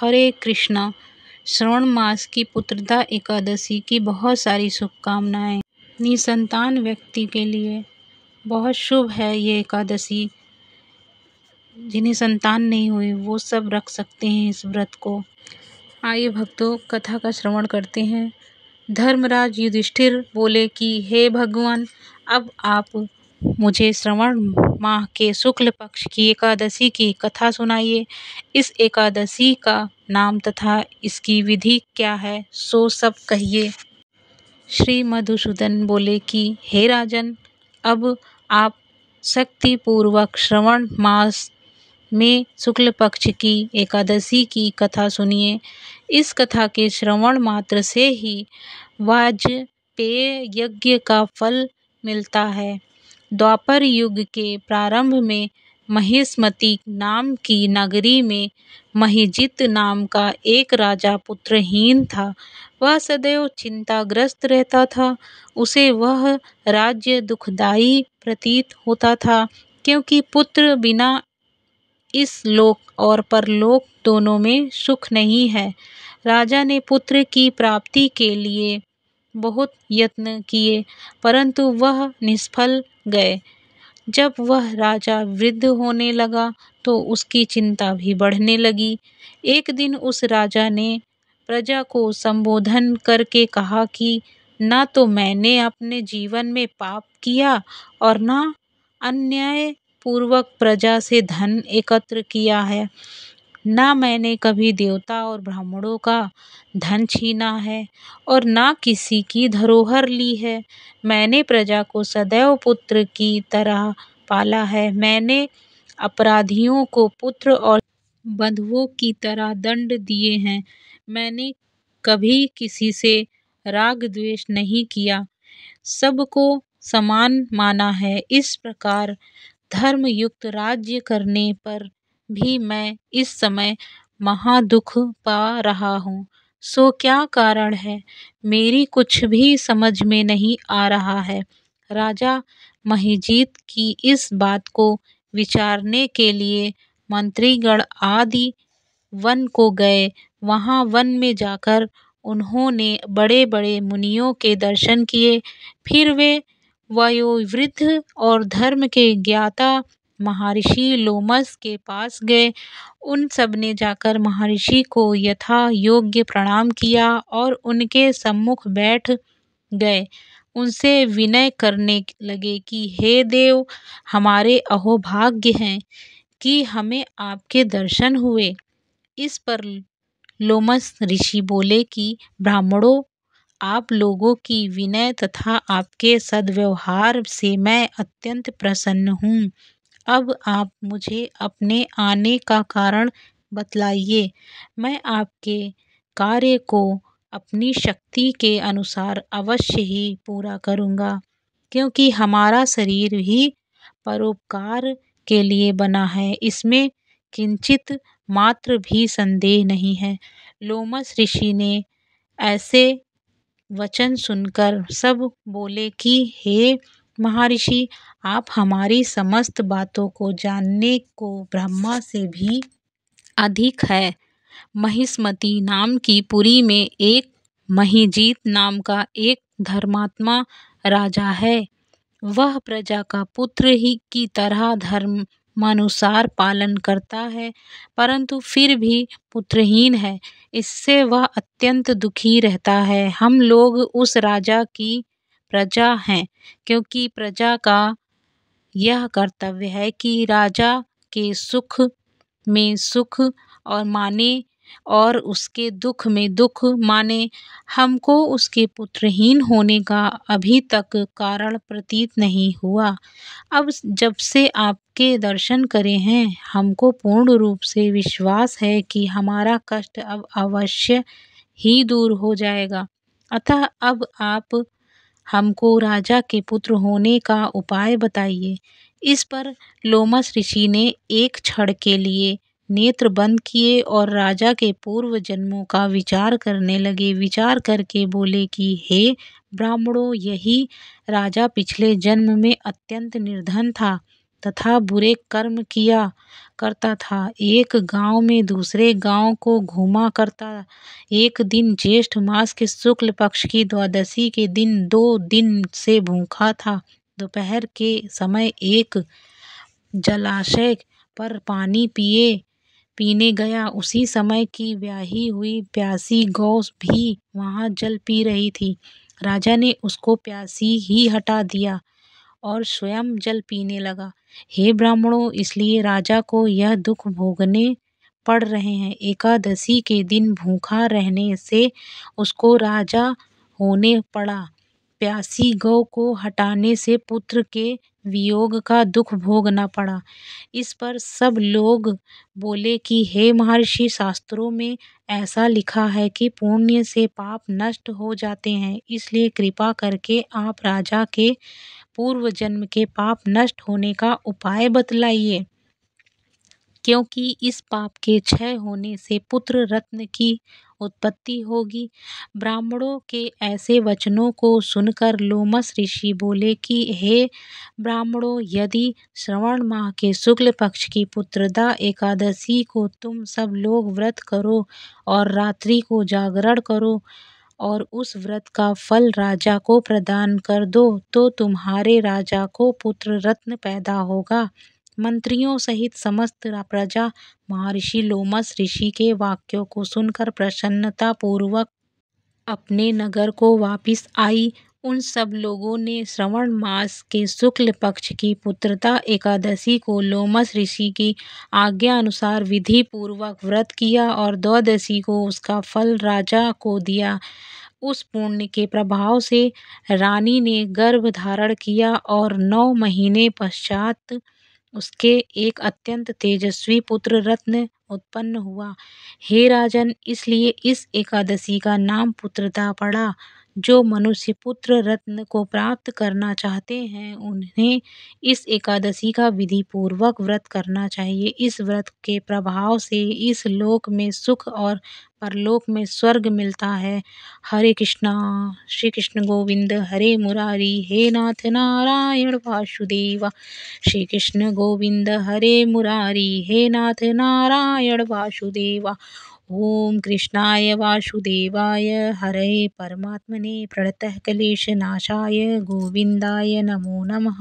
हरे कृष्णा। श्रावण मास की पुत्रदा एकादशी की बहुत सारी शुभकामनाएं। निसंतान व्यक्ति के लिए बहुत शुभ है ये एकादशी। जिन्हें संतान नहीं हुई वो सब रख सकते हैं इस व्रत को। आइए भक्तों, कथा का श्रवण करते हैं। धर्मराज युधिष्ठिर बोले कि हे भगवान, अब आप मुझे श्रावण माह के शुक्ल पक्ष की एकादशी की कथा सुनाइए। इस एकादशी का नाम तथा इसकी विधि क्या है सो सब कहिए। श्री मधुसूदन बोले कि हे राजन, अब आप शक्ति पूर्वक श्रावण मास में शुक्ल पक्ष की एकादशी की कथा सुनिए। इस कथा के श्रवण मात्र से ही वाजपेय यज्ञ का फल मिलता है। द्वापर युग के प्रारंभ में महिष्मती नाम की नगरी में महिजित नाम का एक राजा पुत्रहीन था। वह सदैव चिंताग्रस्त रहता था। उसे वह राज्य दुखदायी प्रतीत होता था, क्योंकि पुत्र बिना इस लोक और परलोक दोनों में सुख नहीं है। राजा ने पुत्र की प्राप्ति के लिए बहुत यत्न किए, परंतु वह निष्फल गए। जब वह राजा वृद्ध होने लगा तो उसकी चिंता भी बढ़ने लगी। एक दिन उस राजा ने प्रजा को संबोधन करके कहा कि न तो मैंने अपने जीवन में पाप किया और न अन्याय पूर्वक प्रजा से धन एकत्र किया है। न मैंने कभी देवता और ब्राह्मणों का धन छीना है और न किसी की धरोहर ली है। मैंने प्रजा को सदैव पुत्र की तरह पाला है। मैंने अपराधियों को पुत्र और बंधुओं की तरह दंड दिए हैं। मैंने कभी किसी से राग द्वेष नहीं किया, सबको समान माना है। इस प्रकार धर्मयुक्त राज्य करने पर भी मैं इस समय महादुख पा रहा हूँ। सो क्या कारण है, मेरी कुछ भी समझ में नहीं आ रहा है। राजा महिजीत की इस बात को विचारने के लिए मंत्रीगण आदि वन को गए। वहां वन में जाकर उन्होंने बड़े बड़े मुनियों के दर्शन किए। फिर वे वयोवृद्ध और धर्म के ज्ञाता महर्षि लोमस के पास गए। उन सब ने जाकर महर्षि को यथा योग्य प्रणाम किया और उनके सम्मुख बैठ गए। उनसे विनय करने लगे कि हे देव, हमारे अहोभाग्य हैं कि हमें आपके दर्शन हुए। इस पर लोमस ऋषि बोले कि ब्राह्मणों, आप लोगों की विनय तथा आपके सद्व्यवहार से मैं अत्यंत प्रसन्न हूँ। अब आप मुझे अपने आने का कारण बतलाइए। मैं आपके कार्य को अपनी शक्ति के अनुसार अवश्य ही पूरा करूँगा, क्योंकि हमारा शरीर ही परोपकार के लिए बना है, इसमें किंचित मात्र भी संदेह नहीं है। लोमस ऋषि ने ऐसे वचन सुनकर सब बोले कि हे महर्षि, आप हमारी समस्त बातों को जानने को ब्रह्मा से भी अधिक है। महिष्मती नाम की पुरी में एक महिजीत नाम का एक धर्मात्मा राजा है। वह प्रजा का पुत्र ही की तरह धर्मानुसार पालन करता है, परंतु फिर भी पुत्रहीन है। इससे वह अत्यंत दुखी रहता है। हम लोग उस राजा की प्रजा हैं, क्योंकि प्रजा का यह कर्तव्य है कि राजा के सुख में सुख और माने और उसके दुख में दुख माने। हमको उसके पुत्रहीन होने का अभी तक कारण प्रतीत नहीं हुआ। अब जब से आपके दर्शन करे हैं, हमको पूर्ण रूप से विश्वास है कि हमारा कष्ट अब अवश्य ही दूर हो जाएगा। अतः अब आप हमको राजा के पुत्र होने का उपाय बताइए। इस पर लोमस ऋषि ने एक क्षण के लिए नेत्र बंद किए और राजा के पूर्व जन्मों का विचार करने लगे। विचार करके बोले कि हे ब्राह्मणों, यही राजा पिछले जन्म में अत्यंत निर्धन था। तथा बुरे कर्म किया करता था। एक गांव में दूसरे गांव को घूमा करता। एक दिन ज्येष्ठ मास के शुक्ल पक्ष की द्वादशी के दिन 2 दिन से भूखा था। दोपहर के समय एक जलाशय पर पानी पीने गया। उसी समय की ब्याही हुई प्यासी गौ भी वहां जल पी रही थी। राजा ने उसको प्यासी ही हटा दिया और स्वयं जल पीने लगा। हे ब्राह्मणों, इसलिए राजा को यह दुख भोगने पड़ रहे हैं। एकादशी के दिन भूखा रहने से उसको राजा होने पड़ा। प्यासी गौ को हटाने से पुत्र के वियोग का दुख भोगना पड़ा। इस पर सब लोग बोले कि हे महर्षि, शास्त्रों में ऐसा लिखा है कि पुण्य से पाप नष्ट हो जाते हैं, इसलिए कृपा करके आप राजा के पूर्व जन्म के पाप नष्ट होने का उपाय बतलाइए, क्योंकि इस पाप के क्षय होने से पुत्र रत्न की उत्पत्ति होगी। ब्राह्मणों के ऐसे वचनों को सुनकर लोमस ऋषि बोले कि हे ब्राह्मणों, यदि श्रवण माह के शुक्ल पक्ष की पुत्रदा एकादशी को तुम सब लोग व्रत करो और रात्रि को जागरण करो और उस व्रत का फल राजा को प्रदान कर दो, तो तुम्हारे राजा को पुत्र रत्न पैदा होगा। मंत्रियों सहित समस्त प्रजा महर्षि लोमस ऋषि के वाक्यों को सुनकर प्रसन्नता पूर्वक अपने नगर को वापिस आई। उन सब लोगों ने श्रवण मास के शुक्ल पक्ष की पुत्रदा एकादशी को लोमस ऋषि की आज्ञा अनुसार विधि पूर्वक व्रत किया और द्वादशी को उसका फल राजा को दिया। उस पुण्य के प्रभाव से रानी ने गर्भ धारण किया और 9 महीने पश्चात उसके एक अत्यंत तेजस्वी पुत्र रत्न उत्पन्न हुआ। हे राजन, इसलिए इस एकादशी का नाम पुत्रदा पड़ा। जो मनुष्य पुत्र रत्न को प्राप्त करना चाहते हैं, उन्हें इस एकादशी का विधि पूर्वक व्रत करना चाहिए। इस व्रत के प्रभाव से इस लोक में सुख और परलोक में स्वर्ग मिलता है। हरे कृष्णा। श्री कृष्ण गोविंद हरे मुरारी, हे नाथ नारायण वासुदेवा। श्री कृष्ण गोविंद हरे मुरारी, हे नाथ नारायण वासुदेवा। ओम कृष्णाय वासुदेवाय हरे परमात्मने प्रणतः क्लेश नाशाय गोविंदाय नमो नमः।